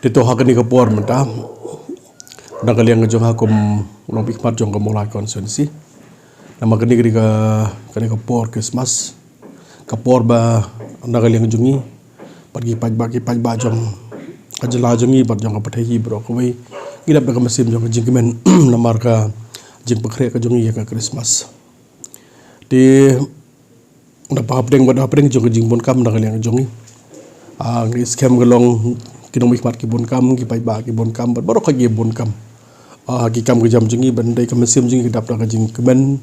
Tito hakani ka por mata nakaliang jong hakum long pikmat jong ka molai konsensi nama kani ka por Christmas ka por ba nakaliang jongi pergi paj ba jong ajala jongi bat jong ka pathehi bro ko bai gilap ka masim jong ka jingmen namar ka jing pakre ka jongi ya ka Christmas di na paapdeng jong ka jingbon kam nakaliang jongi ngi scam galong kinong mikmat ki bon kam ki pai ba ki bon kam baru ka gi bon kam ki kam ke jam jungi bandai ka mesim jungi ki dap ka jing kemen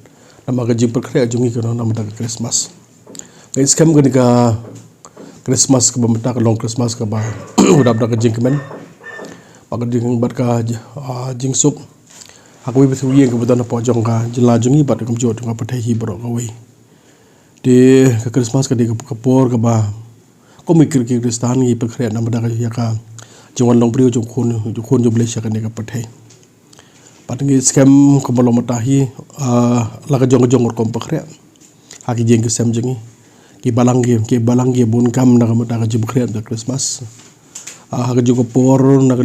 nama ka jing perkre jungi ka nama ka Christmas ngai scam ga ka Christmas ka bamta ka long Christmas ka ba dap ka jing kemen ba ka jing bat ka jing sup aku bi thu yeng ka badan po jong ka jila jungi bat ka jot ka pathai bro ka wei de ka Christmas ka de ka por ka ba ko mikir ki Kristan ngi perkre nama da ya ka jong long priu jong khun jo blesha ka ne ka pathai patingi scam ko bolo matahi la ka jong kom perkre haki jeng ke sem jengi ki balangi bun kam na ka mata ka jib kre da Christmas haki jo por na ka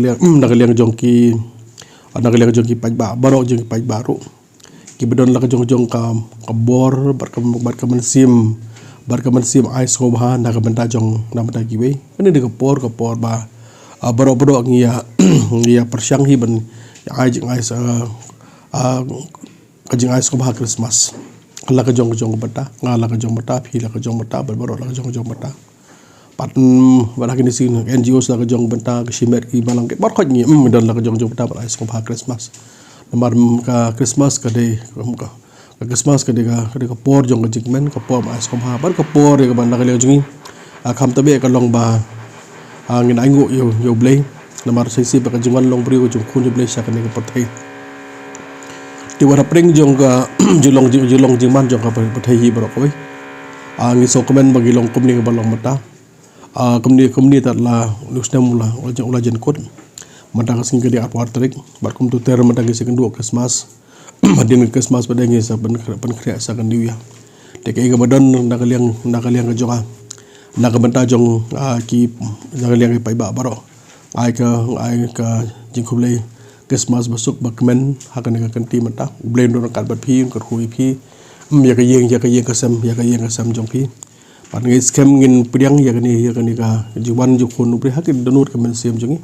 liang jong ki paj ba baro jong paj baru ki bedon la ka jong ka bor bar ka mensim ais ko ba na ka benta jong na mata ki we ini de ka por ba baro ngia persyang hi ban jing ais ko ba Christmas la ka jong beta ngala ka jong beta phi la ka jong beta baro la ka jong beta pat wala kini sin NGOs la ka jong beta ka simet ki balang ke bar khoj ngi dan la ka jong beta ba ais ko ba Christmas namar ka Christmas ka de Christmas ka de ka por jong ka jingmen ka por ais ko ba bar ka por ka ban la ka le jungi kham tabe ka long ba ngin aingo yo blay namar sisi ba ka jingan long bri ko jong khun jo blay sa ka ne ka pathai ti wara pring jong ka jilong jingman jong ka pathai hi bro ko ngi so komen bagi long kumni ka balong mata kumni tat la lusna mula ula jen kot mata ka sing ka di apar trik bar kum tu ter mata ka second Christmas madin Christmas pada ngi sa ban khria sa kan diu ya te ka badon nakaliang ka jonga nakabenta jong ki nakaliang pai ba baro ai ka jingkublei Christmas basuk bakmen hakan ka kanti mata blend don kat bat phi ka khui phi ya ka yeng ka sam jong phi pat ngi scam ngin priang ya ka ni ka jiwan ju khun upri hakin donut ka men sem jongi